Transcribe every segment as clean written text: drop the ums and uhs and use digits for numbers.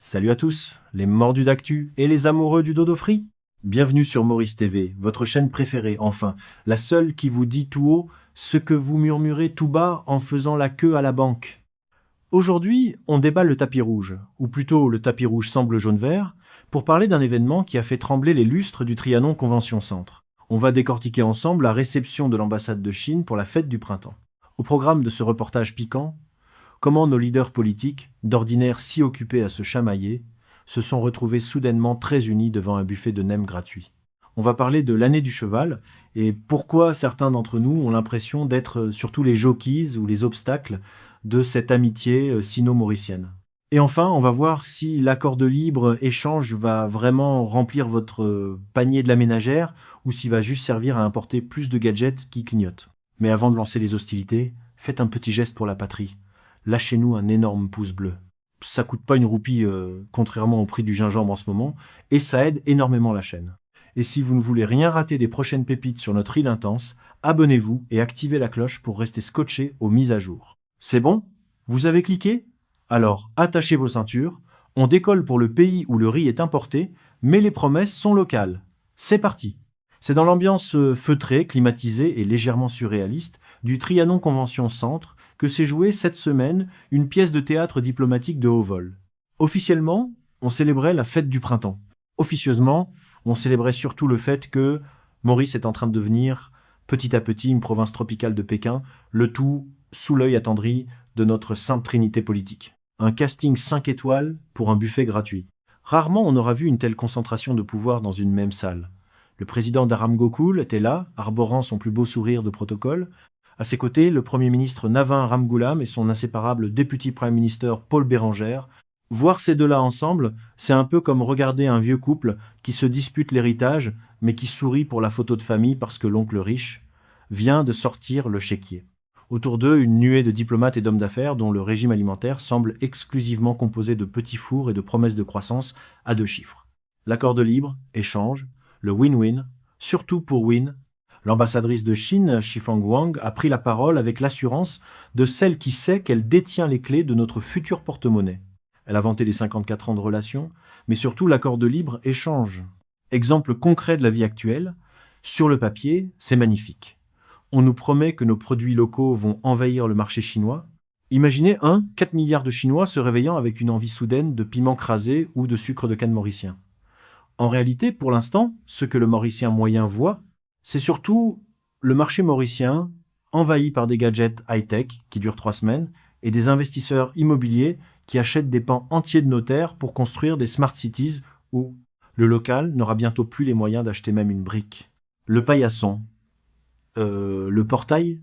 Salut à tous, les mordus d'actu et les amoureux du dodo frit. Bienvenue sur Maurice TV, votre chaîne préférée, enfin, la seule qui vous dit tout haut ce que vous murmurez tout bas en faisant la queue à la banque. Aujourd'hui, on déballe le tapis rouge, ou plutôt le tapis rouge semble jaune-vert, pour parler d'un événement qui a fait trembler les lustres du Trianon Convention Centre. On va décortiquer ensemble la réception de l'ambassade de Chine pour la fête du printemps. Au programme de ce reportage piquant, comment nos leaders politiques, d'ordinaire si occupés à se chamailler, se sont retrouvés soudainement très unis devant un buffet de nems gratuit. On va parler de l'année du cheval et pourquoi certains d'entre nous ont l'impression d'être surtout les jockeys ou les obstacles de cette amitié sino-mauricienne. Et enfin, on va voir si l'accord de libre-échange va vraiment remplir votre panier de la ménagère ou s'il va juste servir à importer plus de gadgets qui clignotent. Mais avant de lancer les hostilités, faites un petit geste pour la patrie. Lâchez-nous un énorme pouce bleu. Ça coûte pas une roupie, contrairement au prix du gingembre en ce moment, et ça aide énormément la chaîne. Et si vous ne voulez rien rater des prochaines pépites sur notre île intense, abonnez-vous et activez la cloche pour rester scotché aux mises à jour. C'est bon? Vous avez cliqué? Alors, attachez vos ceintures, on décolle pour le pays où le riz est importé, mais les promesses sont locales. C'est parti! C'est dans l'ambiance feutrée, climatisée et légèrement surréaliste du Trianon Convention Centre que s'est jouée cette semaine une pièce de théâtre diplomatique de haut vol. Officiellement, on célébrait la fête du printemps. Officieusement, on célébrait surtout le fait que Maurice est en train de devenir petit à petit une province tropicale de Pékin, le tout sous l'œil attendri de notre sainte trinité politique. Un casting 5 étoiles pour un buffet gratuit. Rarement on aura vu une telle concentration de pouvoir dans une même salle. Le président d'Aram Gokul était là, arborant son plus beau sourire de protocole. À ses côtés, le Premier ministre Navin Ramgoolam et son inséparable Deputy Prime Minister Paul Bérengère. Voir ces deux-là ensemble, c'est un peu comme regarder un vieux couple qui se dispute l'héritage, mais qui sourit pour la photo de famille parce que l'oncle riche vient de sortir le chéquier. Autour d'eux, une nuée de diplomates et d'hommes d'affaires dont le régime alimentaire semble exclusivement composé de petits fours et de promesses de croissance à 2 chiffres. L'accord de libre, échange, le win-win, surtout pour Win. L'ambassadrice de Chine, Shifang Wang, a pris la parole avec l'assurance de celle qui sait qu'elle détient les clés de notre futur porte-monnaie. Elle a vanté les 54 ans de relation, mais surtout l'accord de libre-échange. Exemple concret de la vie actuelle, sur le papier, c'est magnifique. On nous promet que nos produits locaux vont envahir le marché chinois. Imaginez 4 milliards de Chinois se réveillant avec une envie soudaine de piment crasé ou de sucre de canne mauricien. En réalité, pour l'instant, ce que le Mauricien moyen voit, c'est surtout le marché mauricien envahi par des gadgets high-tech qui durent 3 semaines et des investisseurs immobiliers qui achètent des pans entiers de nos terres pour construire des smart cities où le local n'aura bientôt plus les moyens d'acheter même une brique. Le paillasson, le portail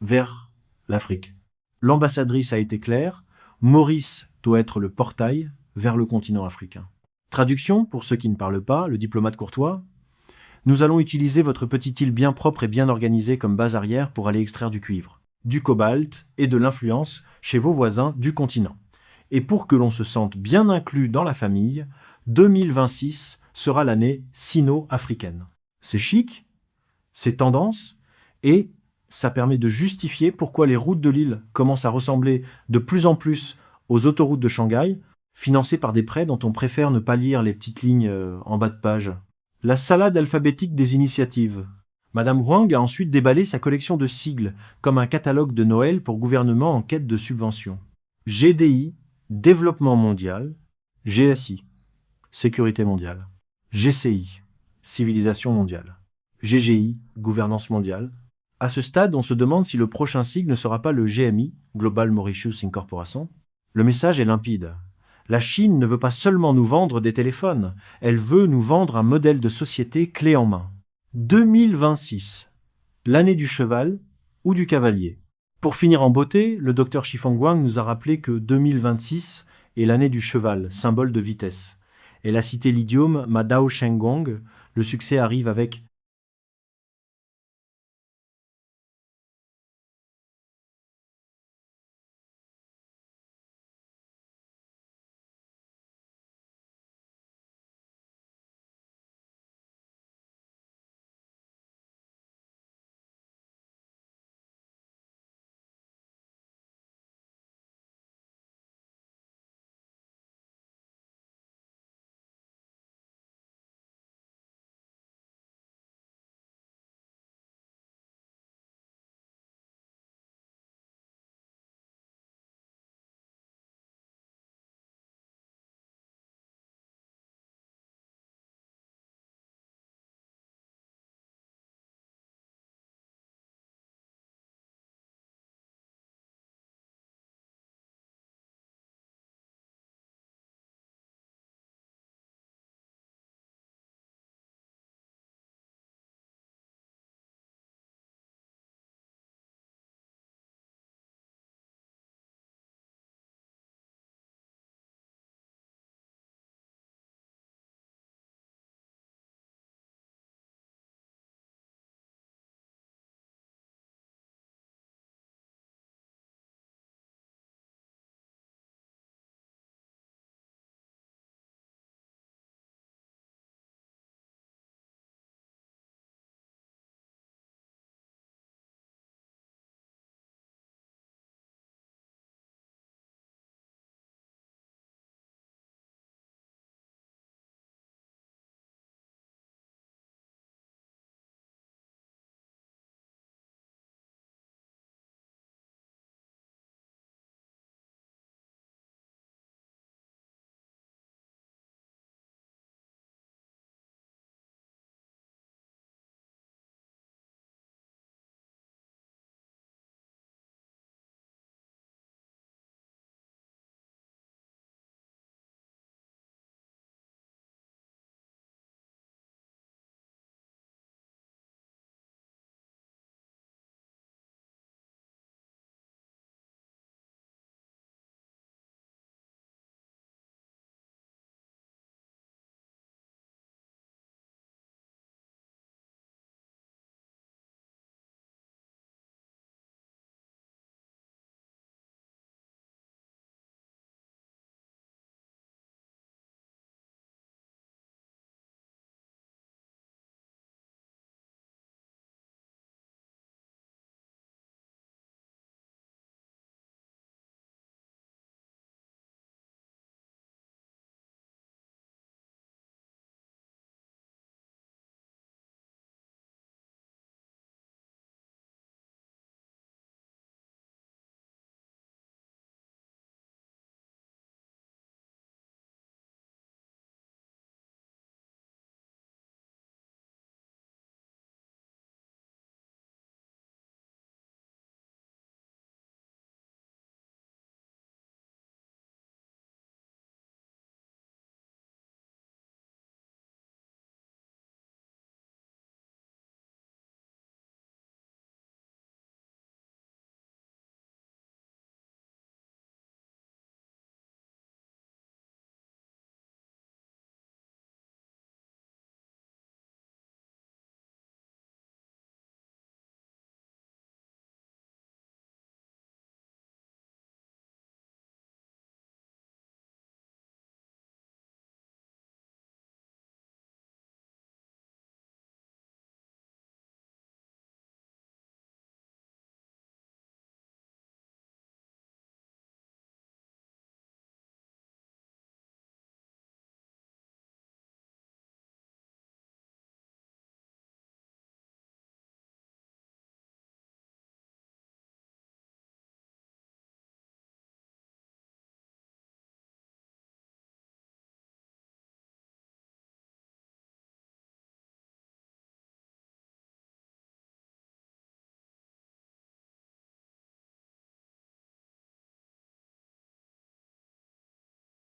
vers l'Afrique. L'ambassadrice a été claire, Maurice doit être le portail vers le continent africain. Traduction, pour ceux qui ne parlent pas, le diplomate courtois. Nous allons utiliser votre petite île bien propre et bien organisée comme base arrière pour aller extraire du cuivre, du cobalt et de l'influence chez vos voisins du continent. Et pour que l'on se sente bien inclus dans la famille, 2026 sera l'année sino-africaine. C'est chic, c'est tendance, et ça permet de justifier pourquoi les routes de l'île commencent à ressembler de plus en plus aux autoroutes de Shanghai, financées par des prêts dont on préfère ne pas lire les petites lignes en bas de page. La salade alphabétique des initiatives. Madame Huang a ensuite déballé sa collection de sigles, comme un catalogue de Noël pour gouvernement en quête de subventions. GDI, Développement mondial, GSI, Sécurité mondiale, GCI, Civilisation mondiale, GGI, Gouvernance mondiale. À ce stade, on se demande si le prochain sigle ne sera pas le GMI, Global Mauritius Incorporation. Le message est limpide. La Chine ne veut pas seulement nous vendre des téléphones, elle veut nous vendre un modèle de société clé en main. 2026, l'année du cheval ou du cavalier. Pour finir en beauté, le docteur Shifang Wang nous a rappelé que 2026 est l'année du cheval, symbole de vitesse. Elle a cité l'idiome Ma Dao Sheng Gong, le succès arrive avec